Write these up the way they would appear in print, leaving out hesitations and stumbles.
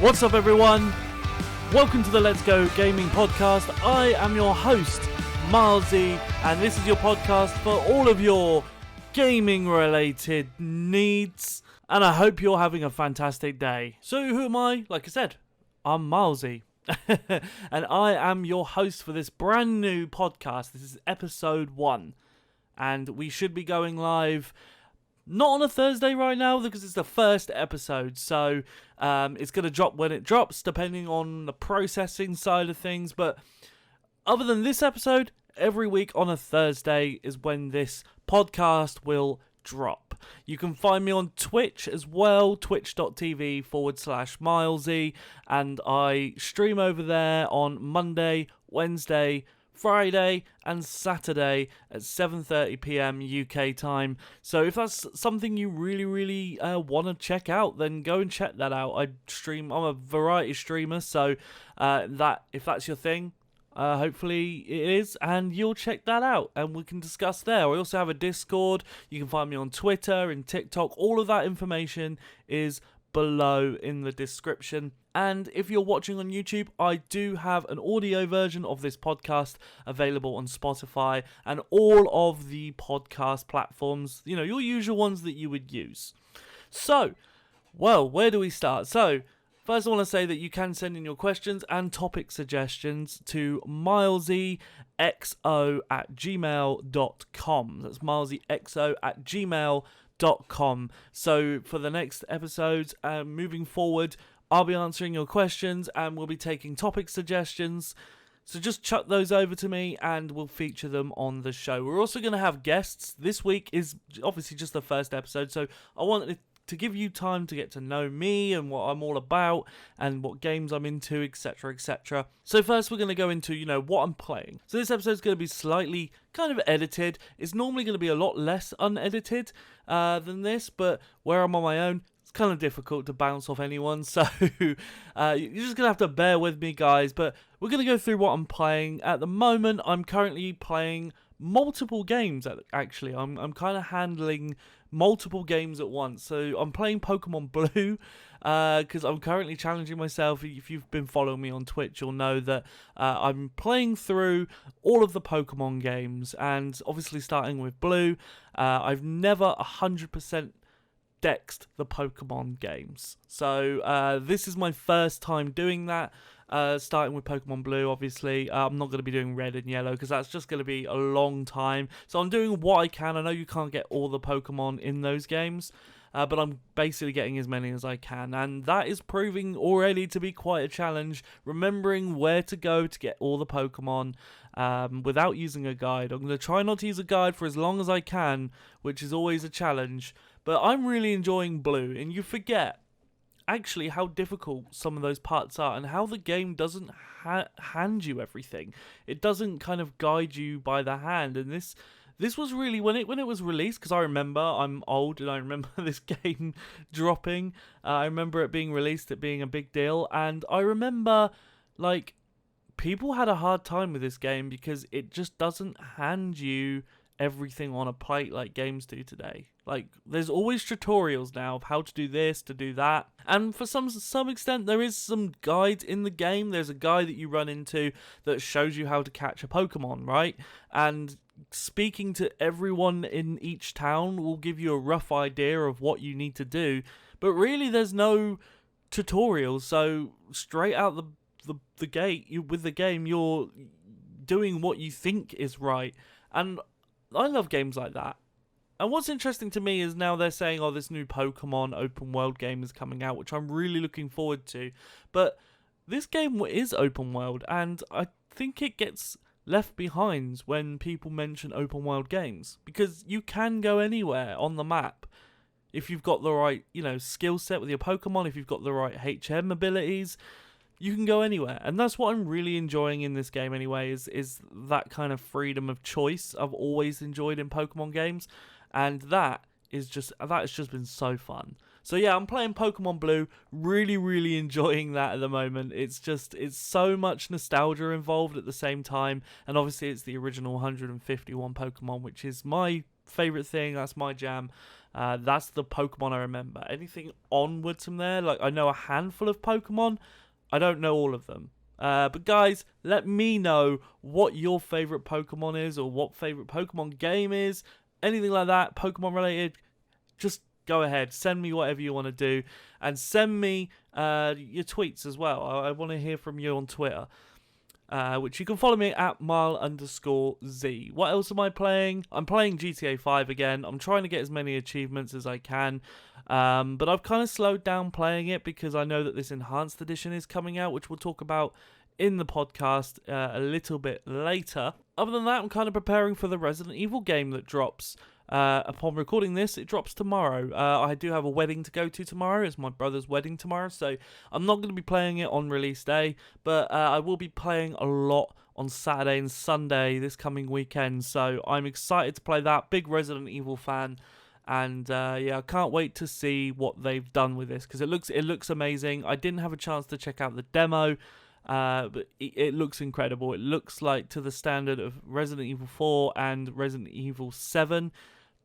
What's up, everyone? Welcome to the Let's Go Gaming Podcast. I am your host, Milesy, and this is your podcast for all of your gaming-related needs. And I hope you're having a fantastic day. So, who am I? Like I said, I'm Milesy. And I am your host for this brand new podcast. This is episode 1. And we should be going live not on a Thursday right now because it's the first episode, so it's going to drop when it drops depending on the processing side of things. But other than this episode, every week on a Thursday is when this podcast will drop. You can find me on Twitch as well, twitch.tv/Milesy, and I stream over there on Monday, Wednesday, Friday and Saturday at 7:30 p.m. UK time. So if that's something you really want to check out, then go and check that out. I'm a variety streamer, so if that's your thing, hopefully it is, and you'll check that out and we can discuss there. I also have a Discord. You can find me on Twitter and TikTok. All of that information is below in the description. And if you're watching on YouTube, I do have an audio version of this podcast available on Spotify and all of the podcast platforms, your usual ones that you would use. So, well, where do we start? So, first I want to say that you can send in your questions and topic suggestions to milesexo@gmail.com. That's milesexo@gmail.com. So for the next episodes, moving forward, I'll be answering your questions and we'll be taking topic suggestions. So just chuck those over to me and we'll feature them on the show. We're also going to have guests. This week is obviously just the first episode, so I wanted to give you time to get to know me and what I'm all about and what games I'm into, etc, etc. So first we're going to go into, what I'm playing. So this episode's going to be slightly kind of edited. It's normally going to be a lot less unedited than this, but where I'm on my own, it's kind of difficult to bounce off anyone, so you're just going to have to bear with me, guys. But we're going to go through what I'm playing. At the moment, I'm currently playing multiple games, actually. I'm kind of handling multiple games at once. So I'm playing Pokemon Blue because I'm currently challenging myself. If you've been following me on Twitch, you'll know that I'm playing through all of the Pokemon games, and obviously starting with Blue. I've never 100% dexed the Pokemon games, so this is my first time doing that, starting with Pokemon Blue. Obviously I'm not going to be doing Red and Yellow because that's just going to be a long time, so I'm doing what I can. I know you can't get all the Pokemon in those games, but I'm basically getting as many as I can, and that is proving already to be quite a challenge, remembering where to go to get all the Pokemon without using a guide. I'm going to try not to use a guide for as long as I can, which is always a challenge. But I'm really enjoying Blue, and you forget actually how difficult some of those parts are and how the game doesn't hand you everything. It doesn't kind of guide you by the hand, and this was really, when it was released, because I remember, I'm old and I remember this game dropping. I remember it being released, it being a big deal, and I remember people had a hard time with this game because it just doesn't hand you everything on a plate like games do today. There's always tutorials now of how to do this, to do that, and for some extent there is some guide in the game. There's a guy that you run into that shows you how to catch a Pokemon, right? And speaking to everyone in each town will give you a rough idea of what you need to do, but really there's no tutorials. So straight out the gate, with the game, you're doing what you think is right, and I love games like that. And what's interesting to me is now they're saying, this new Pokemon open world game is coming out, which I'm really looking forward to. But this game is open world, and I think it gets left behind when people mention open world games, because you can go anywhere on the map if you've got the right, skill set with your Pokemon. If you've got the right HM abilities, you can go anywhere, and that's what I'm really enjoying in this game anyway, is that kind of freedom of choice I've always enjoyed in Pokemon games, and that has just been so fun. So yeah, I'm playing Pokemon Blue, really enjoying that at the moment. It's so much nostalgia involved at the same time, and obviously it's the original 151 Pokemon, which is my favorite thing. That's my jam. That's the Pokemon I remember. Anything onwards from there, like I know a handful of Pokemon. I don't know all of them. But guys, let me know what your favorite Pokemon is, or what favorite Pokemon game is. Anything like that, Pokemon related, just go ahead. Send me whatever you want to do. And send me your tweets as well. I want to hear from you on Twitter. Which you can follow me at mile_Z. What else am I playing? I'm playing GTA 5 again. I'm trying to get as many achievements as I can. But I've kind of slowed down playing it because I know that this enhanced edition is coming out, which we'll talk about in the podcast a little bit later. Other than that, I'm kind of preparing for the Resident Evil game that drops. Upon recording this, it drops tomorrow. I do have a wedding to go to tomorrow. It's my brother's wedding tomorrow, so I'm not going to be playing it on release day, but I will be playing a lot on Saturday and Sunday this coming weekend, so I'm excited to play that. Big Resident Evil fan, and yeah, I can't wait to see what they've done with this, because it looks amazing. I didn't have a chance to check out the demo, but it looks incredible. It looks like to the standard of Resident Evil 4 and Resident Evil 7,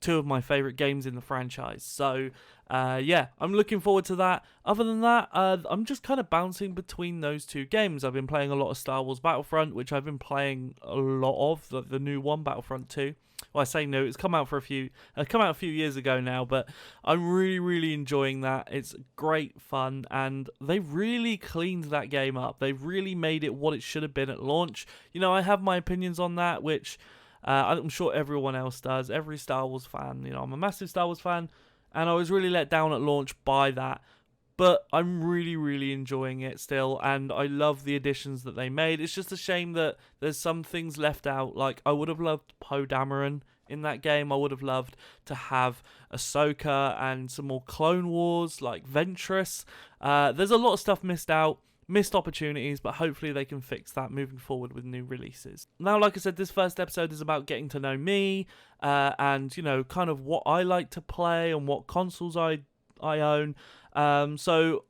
two of my favourite games in the franchise. So, yeah, I'm looking forward to that. Other than that, I'm just kind of bouncing between those two games. I've been playing a lot of Star Wars Battlefront, which I've been playing a lot of, the new one, Battlefront 2. Well, I say new, it's come out a few years ago now, but I'm really, really enjoying that. It's great fun, and they've really cleaned that game up. They've really made it what it should have been at launch. You know, I have my opinions on that, which I'm sure everyone else does. Every Star Wars fan, you know, I'm a massive Star Wars fan, and I was really let down at launch by that. But I'm really, really enjoying it still, and I love the additions that they made. It's just a shame that there's some things left out. Like, I would have loved Poe Dameron in that game. I would have loved to have Ahsoka and some more Clone Wars, like Ventress. There's a lot of stuff missed out, missed opportunities, but hopefully they can fix that moving forward with new releases. Now, like I said, this first episode is about getting to know me, and, you know, kind of what I like to play and what consoles I own. So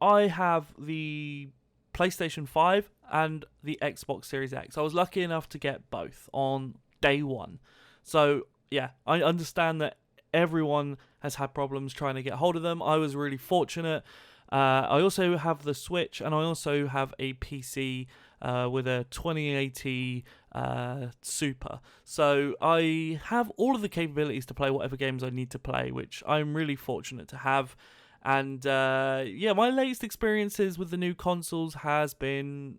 I have the PlayStation 5 and the Xbox Series X. I was lucky enough to get both on day one. So yeah, I understand that everyone has had problems trying to get hold of them. I was really fortunate. I also have the Switch, and I also have a PC with a 2080 Super. So I have all of the capabilities to play whatever games I need to play, which I'm really fortunate to have. And yeah, my latest experiences with the new consoles has been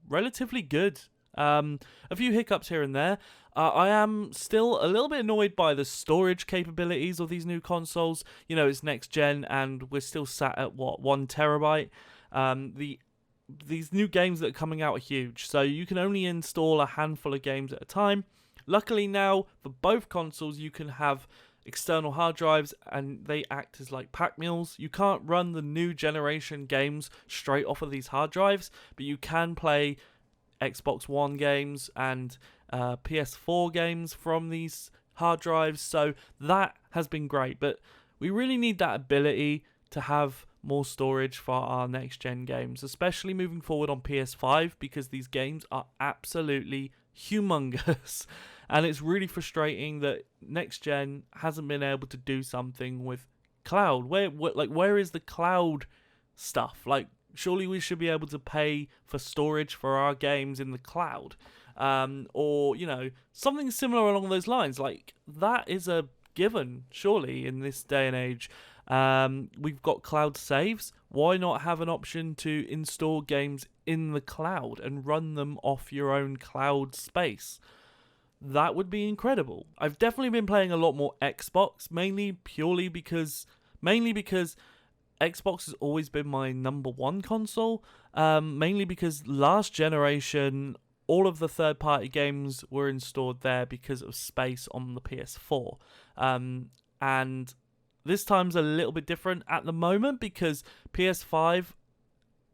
relatively good. A few hiccups here and there. I am still a little bit annoyed by the storage capabilities of these new consoles. You know, it's next gen, and we're still sat at, 1 terabyte. These new games that are coming out are huge, so you can only install a handful of games at a time. Luckily now, for both consoles, you can have external hard drives, and they act as like pack mules. You can't run the new generation games straight off of these hard drives, but you can play Xbox One games and PS4 games from these hard drives, so that has been great. But we really need that ability to have more storage for our next gen games, especially moving forward on PS5, because these games are absolutely humongous. And it's really frustrating that next gen hasn't been able to do something with cloud. Where is the cloud stuff? Like, surely we should be able to pay for storage for our games in the cloud, or, you know, something similar along those lines. Like, that is a given, surely, in this day and age. We've got cloud saves. Why not have an option to install games in the cloud and run them off your own cloud space? That would be incredible. I've definitely been playing a lot more Xbox, mainly because Xbox has always been my number one console, mainly because last generation, all of the third-party games were installed there because of space on the PS4. And this time's a little bit different at the moment, because PS5,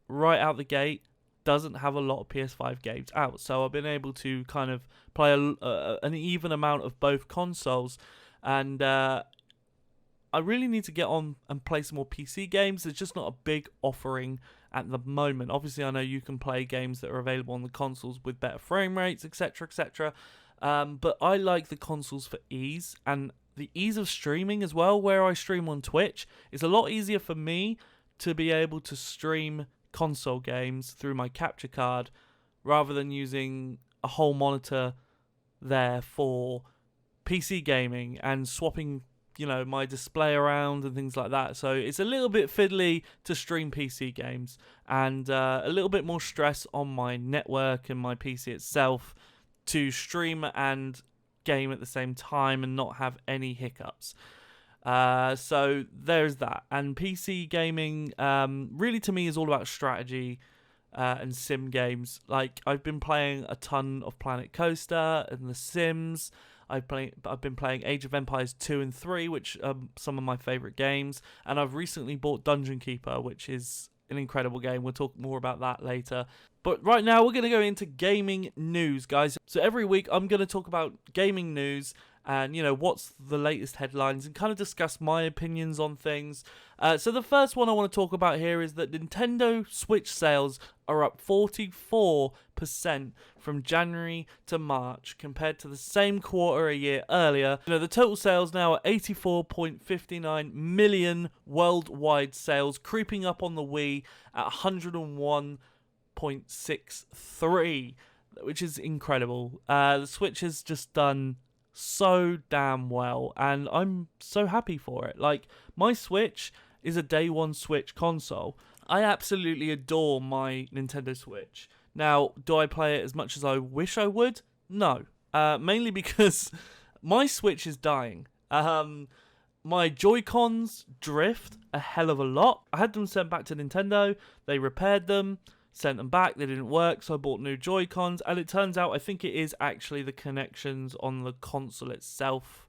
right out the gate, doesn't have a lot of PS5 games out. So I've been able to kind of play an even amount of both consoles. And I really need to get on and play some more PC games. There's just not a big offering at the moment. Obviously, I know you can play games that are available on the consoles with better frame rates, etc., etc. But I like the consoles for ease and the ease of streaming as well. Where I stream on Twitch, it's a lot easier for me to be able to stream console games through my capture card rather than using a whole monitor there for PC gaming and swapping, my display around and things like that. So it's a little bit fiddly to stream PC games, and a little bit more stress on my network and my PC itself to stream and game at the same time and not have any hiccups. So there's that. And PC gaming really to me is all about strategy and sim games. Like, I've been playing a ton of Planet Coaster and The Sims. I've been playing Age of Empires 2 and 3, which are some of my favourite games. And I've recently bought Dungeon Keeper, which is an incredible game. We'll talk more about that later. But right now, we're going to go into gaming news, guys. So every week, I'm going to talk about gaming news and, what's the latest headlines and kind of discuss my opinions on things. So the first one I want to talk about here is that Nintendo Switch sales are up 44% from January to March compared to the same quarter a year earlier. The total sales now are 84.59 million worldwide sales, creeping up on the Wii at 101.63, which is incredible. The Switch has just done so damn well, and I'm so happy for it. Like, my Switch is a day one Switch console. I absolutely adore my Nintendo Switch. Now, do I play it as much as I wish I would? No. Mainly because my Switch is dying. My Joy-Cons drift a hell of a lot. I had them sent back to Nintendo. They repaired them, sent them back. They didn't work, so I bought new Joy-Cons. And it turns out, I think it is actually the connections on the console itself.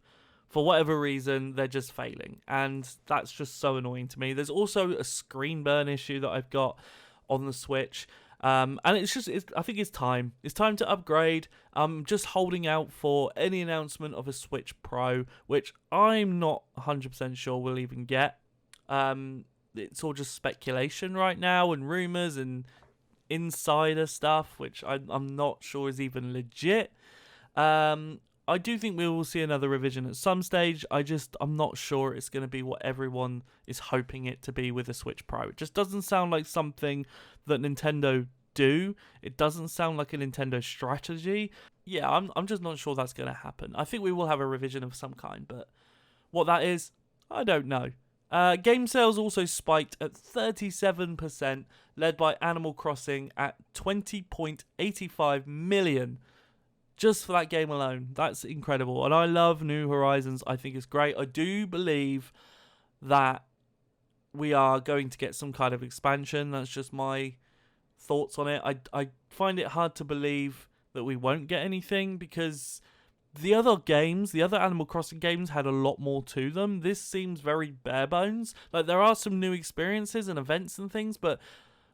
For whatever reason, they're just failing. And that's just so annoying to me. There's also a screen burn issue that I've got on the Switch. And I think it's time. It's time to upgrade. I'm just holding out for any announcement of a Switch Pro, which I'm not 100% sure we'll even get. It's all just speculation right now and rumors and insider stuff, which I'm not sure is even legit. I do think we will see another revision at some stage. I'm not sure it's going to be what everyone is hoping it to be with a Switch Pro. It just doesn't sound like something that Nintendo do. It doesn't sound like a Nintendo strategy. Yeah, I'm just not sure that's going to happen. I think we will have a revision of some kind, but what that is, I don't know. Game sales also spiked at 37%, led by Animal Crossing at 20.85 million. Just for that game alone. That's incredible. And I love New Horizons. I think it's great. I do believe that we are going to get some kind of expansion. That's just my thoughts on it. I find it hard to believe that we won't get anything because the other Animal Crossing games had a lot more to them. This seems very bare bones. Like, there are some new experiences and events and things, but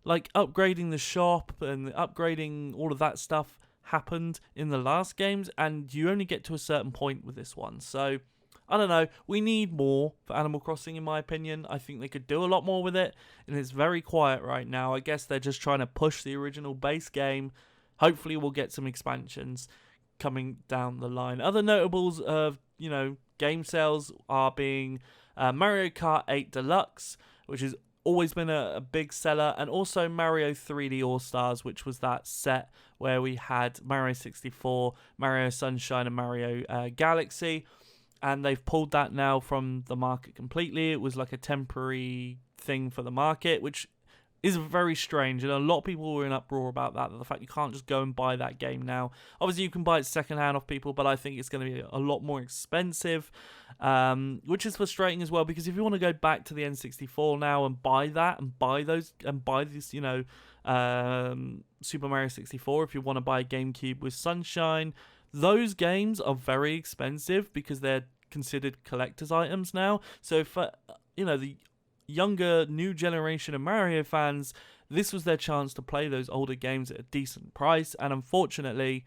like upgrading the shop and upgrading all of that stuff happened in the last games, and you only get to a certain point with this one. So I don't know, we need more for Animal Crossing in my opinion. I think they could do a lot more with it, and it's very quiet right now. I guess they're just trying to push the original base game. Hopefully we'll get some expansions coming down the line. Other notables of game sales are being Mario Kart 8 Deluxe, which has always been a big seller, and also Mario 3D All-Stars, which was that set where we had Mario 64, Mario Sunshine, and Mario Galaxy, and they've pulled that now from the market completely. It was like a temporary thing for the market, which is very strange, and a lot of people were in uproar about that, the fact you can't just go and buy that game now. Obviously, you can buy it secondhand off people, but I think it's going to be a lot more expensive, which is frustrating as well, because if you want to go back to the N64 now and buy that, and buy this, Super Mario 64, if you want to buy a GameCube with Sunshine, those games are very expensive because they're considered collector's items now. So for, the younger new generation of Mario fans, this was their chance to play those older games at a decent price, and unfortunately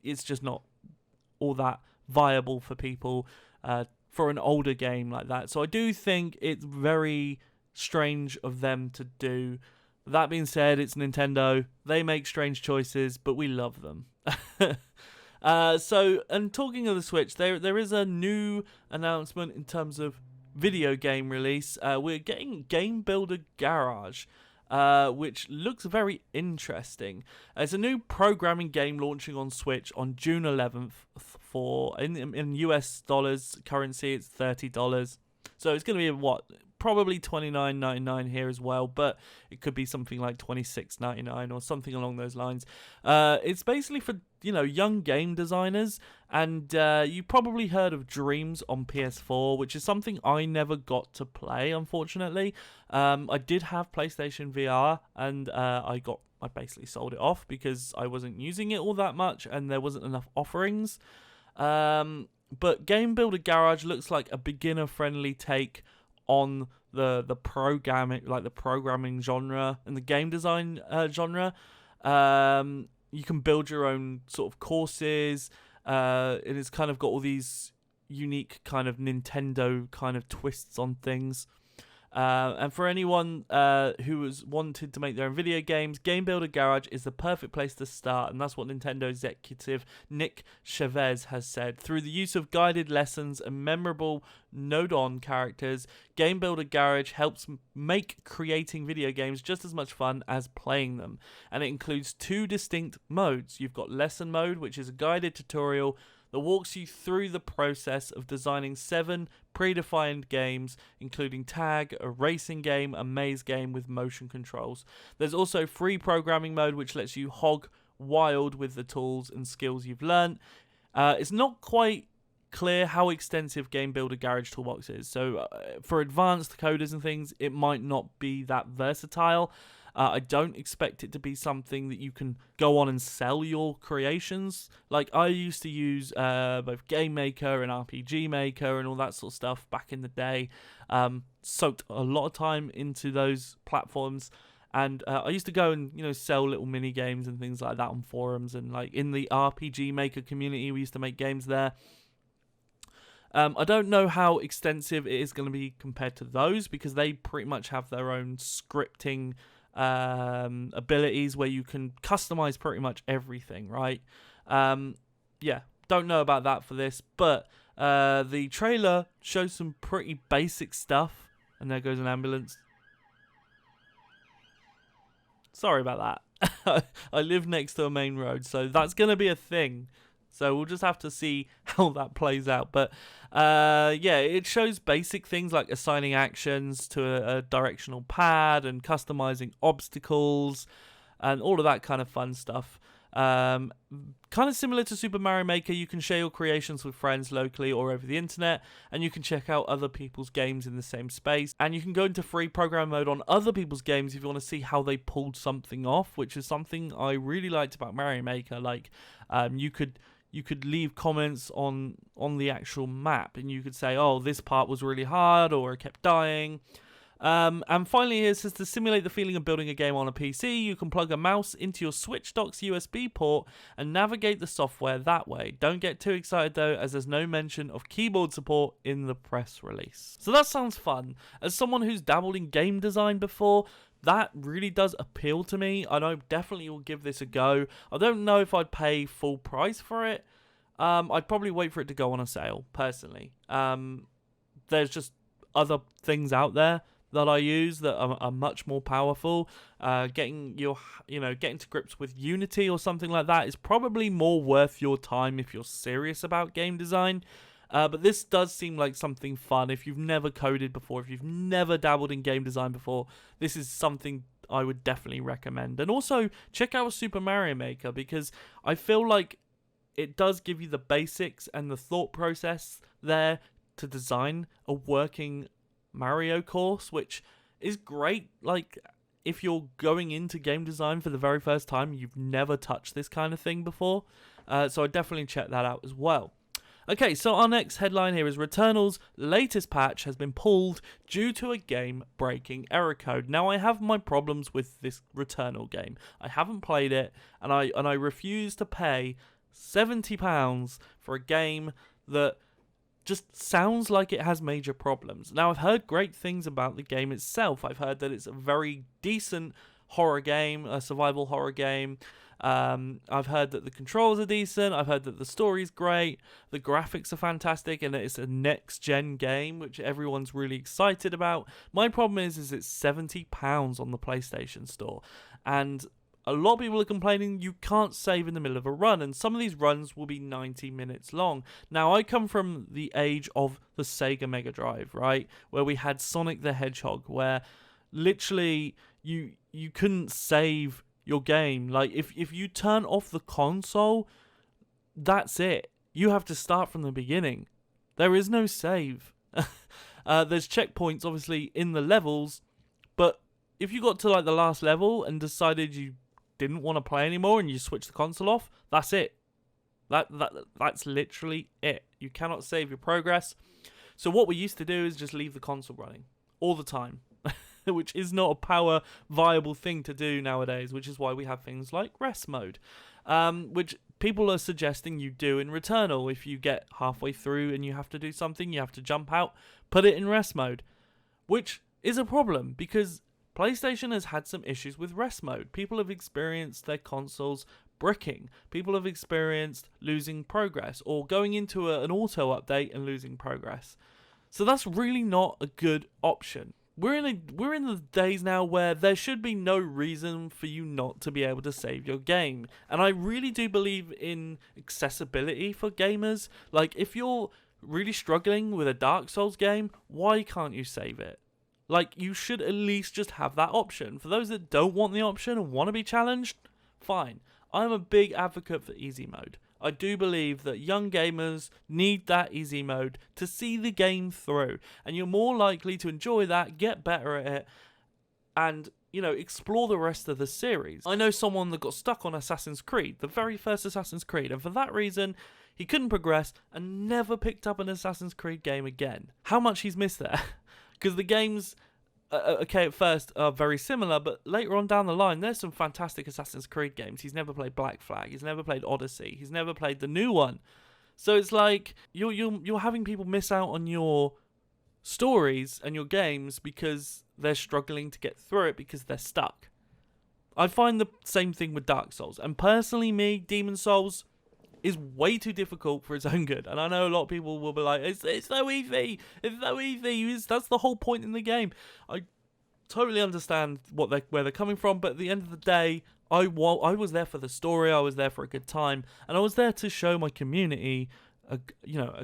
it's just not all that viable for people for an older game like that. So I do think it's very strange of them to do. That being said, it's Nintendo. They make strange choices, but we love them. And talking of the Switch, there is a new announcement in terms of video game release. We're getting Game Builder Garage, which looks very interesting. It's a new programming game launching on Switch on June 11th. In US dollars currency, it's $30. So it's going to be probably $29.99 here as well, but it could be something like $26.99 or something along those lines. It's basically for young game designers, and you probably heard of Dreams on PS4, which is something I never got to play, unfortunately. I did have PlayStation VR, and I basically sold it off because I wasn't using it all that much, and there wasn't enough offerings. But Game Builder Garage looks like a beginner-friendly take on the programming genre and the game design genre. You can build your own sort of courses. It's kind of got all these unique kind of Nintendo kind of twists on things. And for anyone who has wanted to make their own video games, Game Builder Garage is the perfect place to start, and that's what Nintendo executive Nick Chavez has said. Through the use of guided lessons and memorable node-on characters, Game Builder Garage helps make creating video games just as much fun as playing them. And it includes 2 distinct modes. You've got Lesson Mode, which is a guided tutorial that walks you through the process of designing 7 predefined games, including Tag, a racing game, a maze game with motion controls. There's also Free Programming Mode, which lets you hog wild with the tools and skills you've learned. It's not quite clear how extensive Game Builder Garage Toolbox is, so for advanced coders and things, it might not be that versatile. I don't expect it to be something that you can go on and sell your creations. Like, I used to use both Game Maker and RPG Maker and all that sort of stuff back in the day. Soaked a lot of time into those platforms. And I used to go and, sell little mini games and things like that on forums. And, like, in the RPG Maker community, we used to make games there. I don't know how extensive it is going to be compared to those, because they pretty much have their own scripting abilities where you can customize pretty much everything, right? Don't know about that for this, but the trailer shows some pretty basic stuff. And there goes an ambulance. Sorry about that. I live next to a main road, so that's going to be a thing. So we'll just have to see how that plays out. But it shows basic things like assigning actions to a directional pad and customizing obstacles and all of that kind of fun stuff. Kind of similar to Super Mario Maker, you can share your creations with friends locally or over the internet, and you can check out other people's games in the same space. And you can go into free program mode on other people's games if you want to see how they pulled something off, which is something I really liked about Mario Maker. Like, you could leave comments on the actual map, and you could say, oh, this part was really hard, or it kept dying. And finally, it says to simulate the feeling of building a game on a PC, you can plug a mouse into your Switch dock's USB port and navigate the software that way. Don't get too excited though, as there's no mention of keyboard support in the press release. So that sounds fun. As someone who's dabbled in game design before, that really does appeal to me, and I definitely will give this a go. I don't know if I'd pay full price for it. I'd probably wait for it to go on a sale, personally. There's just other things out there that I use that are much more powerful. Getting to grips with Unity or something like that is probably more worth your time if you're serious about game design. But this does seem like something fun. If you've never coded before, if you've never dabbled in game design before, this is something I would definitely recommend. And also, check out Super Mario Maker, because I feel like it does give you the basics and the thought process there to design a working Mario course, which is great. Like, if you're going into game design for the very first time, you've never touched this kind of thing before. So I definitely check that out as well. Okay, so our next headline here is Returnal's latest patch has been pulled due to a game-breaking error code. Now, I have my problems with this Returnal game. I haven't played it, and I refuse to pay £70 for a game that just sounds like it has major problems. Now, I've heard great things about the game itself. I've heard that it's a very decent horror game, a survival horror game. I've heard that the controls are decent. I've heard that the story's great. The graphics are fantastic, and it's a next-gen game, which everyone's really excited about. My problem is it's £70 on the PlayStation Store, and a lot of people are complaining you can't save in the middle of a run, and some of these runs will be 90 minutes long. Now, I come from the age of the Sega Mega Drive, right, where we had Sonic the Hedgehog, where literally you couldn't save your game. Like, if you turn off the console, that's it. You have to start from the beginning. There is no save. There's checkpoints, obviously, in the levels, but if you got to, like, the last level and decided you didn't want to play anymore and you switch the console off, that's it. That's literally it. You cannot save your progress. So what we used to do is just leave the console running all the time. Which is not a power viable thing to do nowadays, which is why we have things like rest mode, which people are suggesting you do in Returnal. If you get halfway through and you have to do something, you have to jump out, put it in rest mode, which is a problem because PlayStation has had some issues with rest mode. People have experienced their consoles bricking. People have experienced losing progress or going into an auto update and losing progress. So that's really not a good option. We're in the days now where there should be no reason for you not to be able to save your game. And I really do believe in accessibility for gamers. Like, if you're really struggling with a Dark Souls game, why can't you save it? Like, you should at least just have that option. For those that don't want the option and want to be challenged, fine. I'm a big advocate for easy mode. I do believe that young gamers need that easy mode to see the game through. And you're more likely to enjoy that, get better at it, and, explore the rest of the series. I know someone that got stuck on Assassin's Creed, the very first Assassin's Creed, and for that reason, he couldn't progress and never picked up an Assassin's Creed game again. How much he's missed there. Because the games, okay, at first are very similar, but later on down the line, there's some fantastic Assassin's Creed games. He's never played Black Flag. He's never played Odyssey. He's never played the new one. So it's like you're having people miss out on your stories and your games because they're struggling to get through it because they're stuck. I find the same thing with Dark Souls. And personally, Demon Souls is way too difficult for its own good. And I know a lot of people will be like, it's so easy. It's so easy. That's the whole point in the game. I totally understand where they're coming from, but at the end of the day, I was there for the story. I was there for a good time, and I was there to show my community a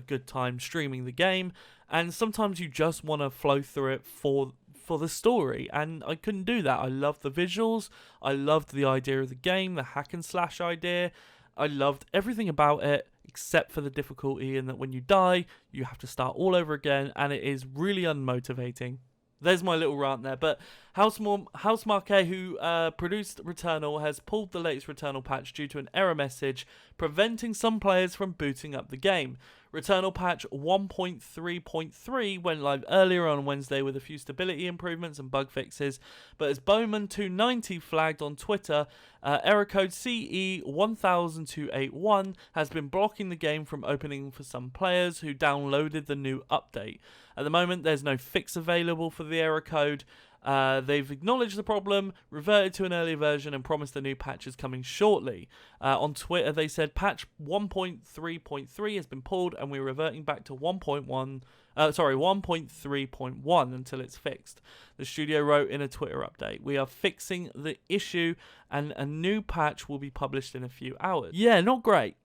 good time streaming the game. And sometimes you just want to flow through it for the story, and I couldn't do that. I loved the visuals. I loved the idea of the game, the hack and slash idea. I loved everything about it except for the difficulty, and that when you die, you have to start all over again, and it is really unmotivating. There's my little rant there. But House Marquet, who produced Returnal, has pulled the latest Returnal patch due to an error message preventing some players from booting up the game. Returnal patch 1.3.3 went live earlier on Wednesday with a few stability improvements and bug fixes, but as Bowman290 flagged on Twitter, error code CE10281 has been blocking the game from opening for some players who downloaded the new update. At the moment, there's no fix available for the error code. They've acknowledged the problem, reverted to an earlier version, and promised a new patch is coming shortly. On Twitter, they said patch 1.3.3 has been pulled, and we're reverting back to 1.3.1 until it's fixed. The studio wrote in a Twitter update, "We are fixing the issue, and a new patch will be published in a few hours." Yeah, not great.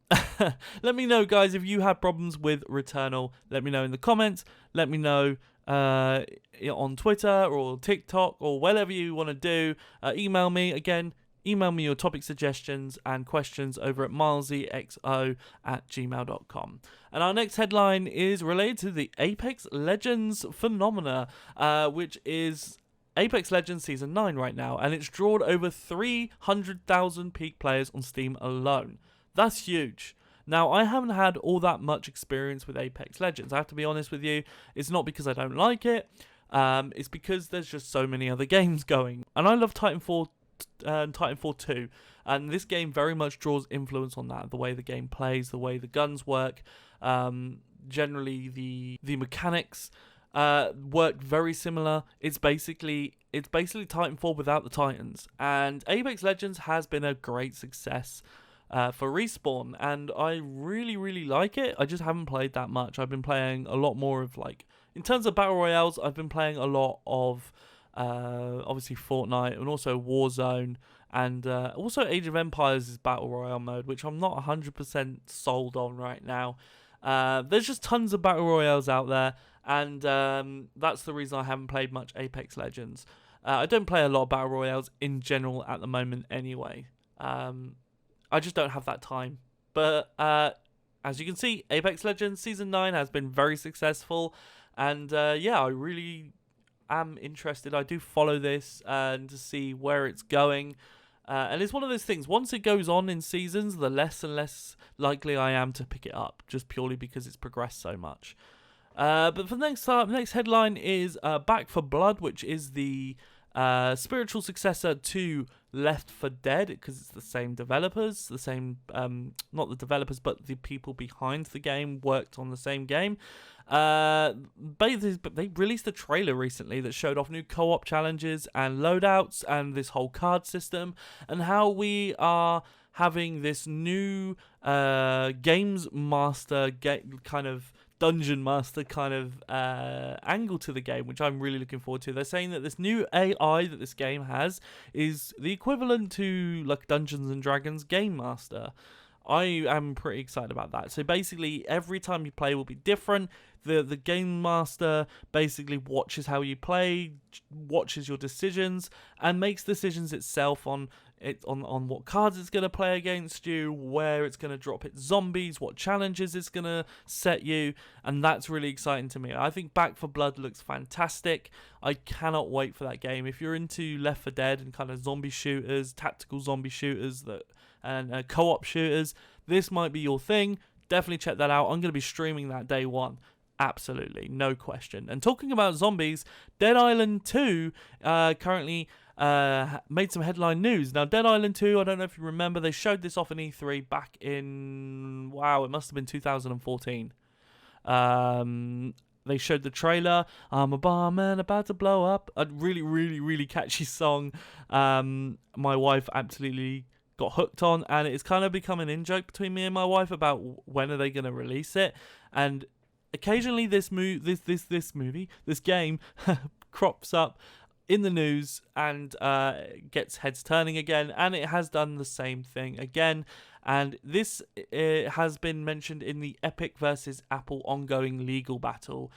Let me know, guys, if you had problems with Returnal. Let me know in the comments. Let me know on Twitter or TikTok or whatever you want to do. Email me again. Email me your topic suggestions and questions over at milesexo@gmail.com. And our next headline is related to the Apex Legends phenomena, which is Apex Legends Season 9 right now, and it's drawn over 300,000 peak players on Steam alone. That's huge. Now, I haven't had all that much experience with Apex Legends. I have to be honest with you. It's not because I don't like it. It's because there's just so many other games going. And I love Titanfall and Titanfall 2. And this game very much draws influence on that. The way the game plays, the way the guns work, generally the mechanics. worked very similar. It's basically Titanfall without the Titans, and Apex Legends has been a great success for Respawn, and I really like it. I just haven't played that much. I've been playing a lot more of, like, in terms of battle royales, I've been playing a lot of obviously Fortnite and also Warzone, and also Age of Empires' battle royale mode, which I'm not 100% sold on right now. There's just tons of battle royales out there, and that's the reason I haven't played much Apex Legends. I don't play a lot of battle royales in general at the moment anyway. I just don't have that time. But as you can see, Apex Legends Season 9 has been very successful, and yeah, I really am interested. I do follow this and to see where it's going. And it's one of those things, once it goes on in seasons, the less and less likely I am to pick it up, just purely because it's progressed so much. But for the next headline is Back 4 Blood, which is the spiritual successor to Left 4 Dead, because it's the same developers, the same, not the developers, but the people behind the game worked on the same game. They released a trailer recently that showed off new co-op challenges and loadouts and this whole card system, and how we are having this new games master kind of dungeon master kind of angle to the game, which I'm really looking forward to. They're saying that this new AI that this game has is the equivalent to, like, Dungeons and Dragons Game Master. I am pretty excited about that. So basically, every time you play will be different. The Game Master basically watches how you play, watches your decisions, and makes decisions itself on what cards it's going to play against you, where it's going to drop its zombies, what challenges it's going to set you, and that's really exciting to me. I think Back 4 Blood looks fantastic. I cannot wait for that game. If you're into Left 4 Dead and kind of zombie shooters, tactical zombie shooters and co-op shooters, this might be your thing. Definitely check that out. I'm going to be streaming that day one. Absolutely, no question. And talking about zombies, Dead Island 2 currently made some headline news. Now, Dead Island 2, I don't know if you remember, they showed this off in E3 back in, it must have been 2014. They showed the trailer, I'm a barman about to blow up. A really catchy song. My wife absolutely got hooked on, and it's kind of become an in-joke between me and my wife about when are they going to release it. And occasionally this game crops up in the news and gets heads turning again, and it has done the same thing again. And this has been mentioned in the Epic versus Apple ongoing legal battle,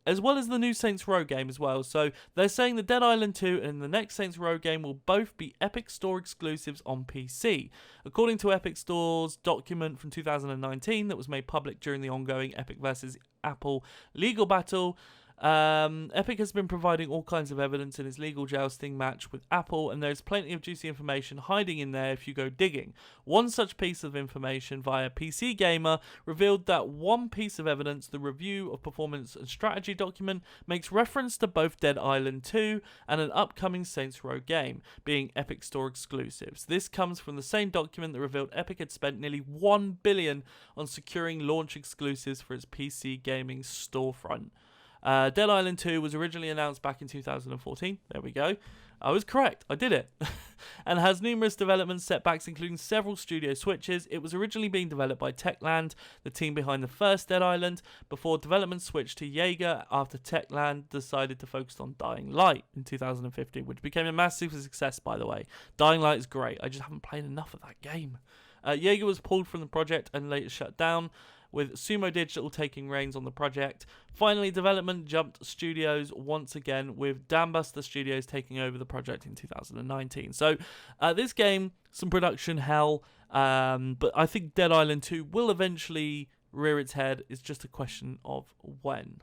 as well as the new Saints Row game as well. So they're saying the Dead Island 2 and the next Saints Row game will both be Epic Store exclusives on PC. According to Epic Store's document from 2019 that was made public during the ongoing Epic versus Apple legal battle, Epic has been providing all kinds of evidence in its legal jousting match with Apple, and there's plenty of juicy information hiding in there if you go digging. One such piece of information via PC Gamer revealed that one piece of evidence, the review of performance and strategy document, makes reference to both Dead Island 2 and an upcoming Saints Row game being Epic Store exclusives. This comes from the same document that revealed Epic had spent nearly $1 billion on securing launch exclusives for its PC gaming storefront. Dead Island 2 was originally announced back in 2014. There we go. I was correct. I did it. And has numerous development setbacks, including several studio switches. It was originally being developed by Techland, the team behind the first Dead Island, before development switched to Jaeger after Techland decided to focus on Dying Light in 2015, which became a massive success, by the way. Dying Light is great. I just haven't played enough of that game. Jaeger was pulled from the project and later shut down, with Sumo Digital taking reins on the project. Finally, development jumped studios once again, with Dambuster Studios taking over the project in 2019. So this game, some production hell, but I think Dead Island 2 will eventually rear its head. It's just a question of when.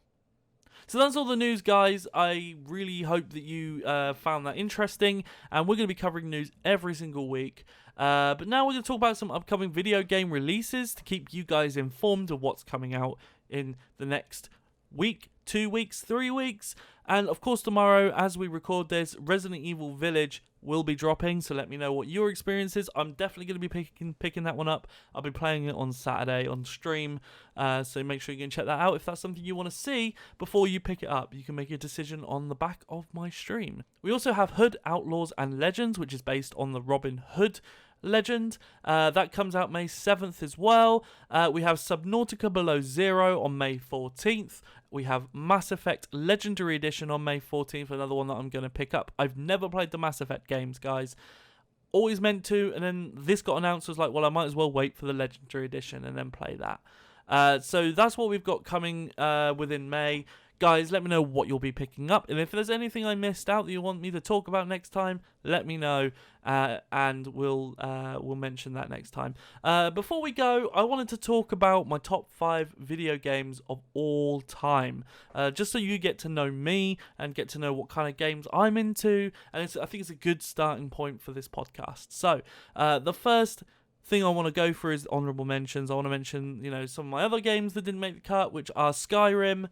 So that's all the news, guys. I really hope that you found that interesting, and we're going to be covering news every single week. But now we're going to talk about some upcoming video game releases to keep you guys informed of what's coming out in the next week, 2 weeks, 3 weeks. And of course tomorrow, as we record this, Resident Evil Village will be dropping, so let me know what your experience is. I'm definitely going to be picking that one up. I'll be playing it on Saturday on stream, so make sure you can check that out if that's something you want to see before you pick it up. You can make a decision on the back of my stream. We also have Hood, Outlaws and Legends, which is based on the Robin Hood legend. That comes out May 7th as well. We have Subnautica Below Zero on May 14th. We have Mass Effect Legendary Edition on May 14th, another one that I'm going to pick up. I've never played the Mass Effect games, guys. Always meant to, and then this got announced. I was like, well, I might as well wait for the Legendary Edition and then play that. So that's what we've got coming within May. Guys, let me know what you'll be picking up, and if there's anything I missed out that you want me to talk about next time, let me know, and we'll mention that next time. Before we go, I wanted to talk about my top 5 video games of all time, just so you get to know me and get to know what kind of games I'm into, and I think it's a good starting point for this podcast. So, the first thing I want to go for is honorable mentions. I want to mention, some of my other games that didn't make the cut, which are Skyrim,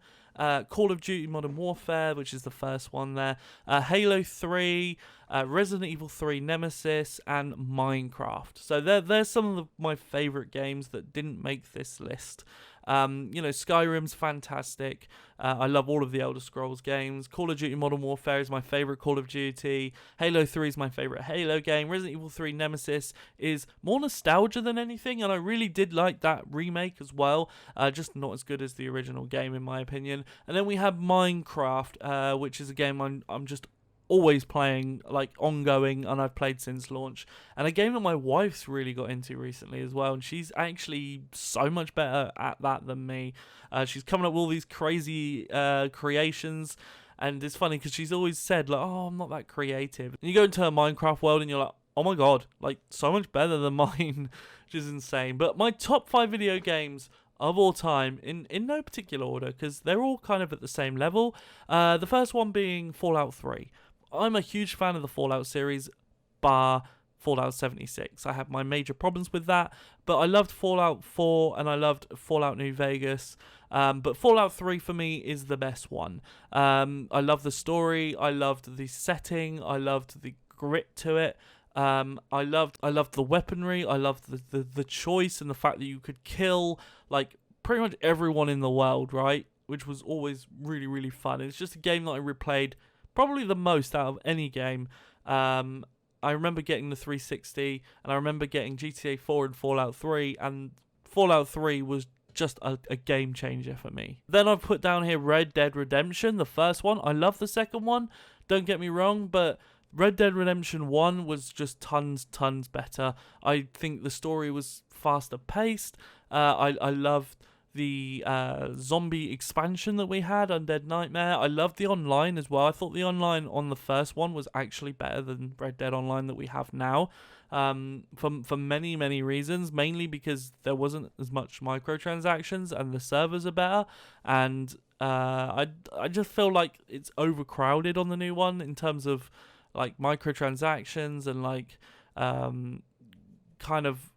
Call of Duty Modern Warfare, which is the first one there, Halo 3, Resident Evil 3 Nemesis, and Minecraft. So there's some of my favourite games that didn't make this list. Skyrim's fantastic. I love all of the Elder Scrolls games. Call of Duty Modern Warfare is my favourite Call of Duty. Halo 3 is my favourite Halo game. Resident Evil 3 Nemesis is more nostalgia than anything, and I really did like that remake as well. Just not as good as the original game, in my opinion. And then we have Minecraft, which is a game I'm just always playing, like ongoing, and I've played since launch, and a game that my wife's really got into recently as well, and she's actually so much better at that than me. She's coming up with all these crazy creations, and it's funny because she's always said like, oh, I'm not that creative, and you go into her Minecraft world and you're like, oh my god, like so much better than mine, which is insane. But my top 5 video games of all time, in no particular order, because they're all kind of at the same level. The first one being Fallout 3. I'm a huge fan of the Fallout series, bar Fallout 76. I have my major problems with that, but I loved Fallout 4 and I loved Fallout New Vegas. But Fallout 3 for me is the best one. I love the story, I loved the setting, I loved the grit to it. I loved the weaponry, I loved the choice and the fact that you could kill like pretty much everyone in the world, right? Which was always really, really fun. It's just a game that I replayed probably the most out of any game. I remember getting the 360, and I remember getting GTA 4 and Fallout 3, and Fallout 3 was just a game changer for me. Then I've put down here Red Dead Redemption, the first one. I love the second one, don't get me wrong, but Red Dead Redemption 1 was just tons better. I think the story was faster paced. I loved the zombie expansion that we had, Undead Nightmare. I loved the online as well. I thought the online on the first one was actually better than Red Dead Online that we have now, for many reasons, mainly because there wasn't as much microtransactions and the servers are better, and I just feel like it's overcrowded on the new one in terms of like microtransactions and like kind of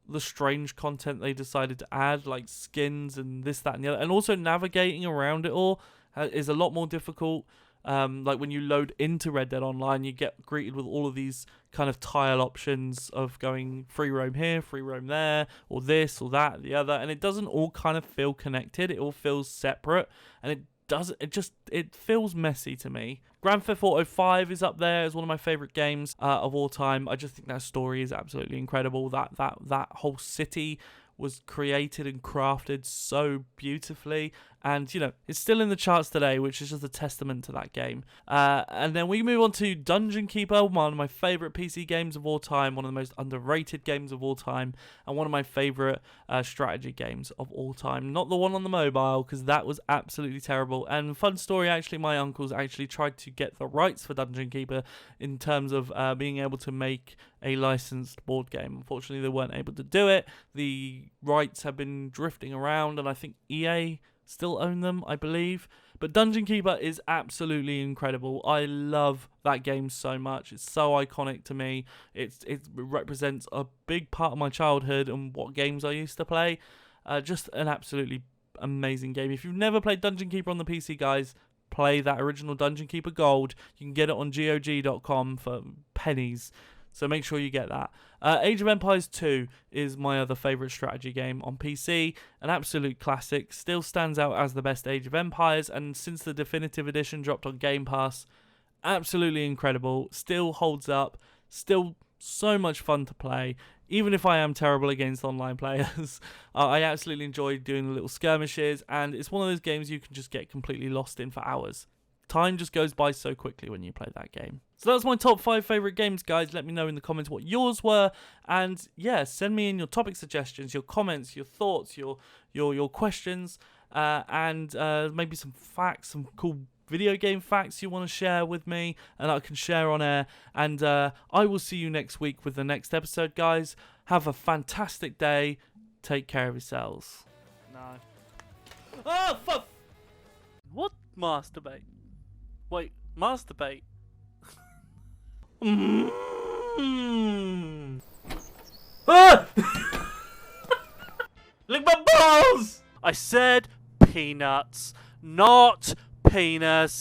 the strange content they decided to add, like skins and this, that, and the other, and also navigating around it all is a lot more difficult. Like when you load into Red Dead Online, you get greeted with all of these kind of tile options of going free roam here, free roam there, or this or that, the other, and it doesn't all kind of feel connected. It all feels separate, and it feels messy to me. Grand Theft Auto 5 is up there as one of my favorite games of all time. I just think that story is absolutely incredible. That whole city was created and crafted so beautifully, and it's still in the charts today, which is just a testament to that game. And then we move on to Dungeon Keeper, one of my favorite PC games of all time, one of the most underrated games of all time, and one of my favorite strategy games of all time. Not the one on the mobile, because that was absolutely terrible. And fun story, actually, my uncles actually tried to get the rights for Dungeon Keeper in terms of being able to make a licensed board game. Unfortunately, they weren't able to do it. The rights have been drifting around, and I think EA still own them, I believe. But Dungeon Keeper is absolutely incredible. I love that game so much. It's so iconic to me. It represents a big part of my childhood and what games I used to play. Just an absolutely amazing game. If you've never played Dungeon Keeper on the PC, guys, play that original Dungeon Keeper Gold. You can get it on GOG.com for pennies. So make sure you get that. Age of Empires 2 is my other favourite strategy game on PC. An absolute classic. Still stands out as the best Age of Empires. And since the Definitive Edition dropped on Game Pass, absolutely incredible. Still holds up. Still so much fun to play. Even if I am terrible against online players, I absolutely enjoy doing the little skirmishes. And it's one of those games you can just get completely lost in for hours. Time just goes by so quickly when you play that game. So that's my top 5 favourite games, guys. Let me know in the comments what yours were. And yeah, send me in your topic suggestions, your comments, your thoughts, your questions, and maybe some facts, some cool video game facts you want to share with me and I can share on air. And I will see you next week with the next episode, guys. Have a fantastic day. Take care of yourselves. No. Oh, fuck! What? Masturbate? Wait, masturbate? Ah! Lick my balls! I said peanuts, not penis.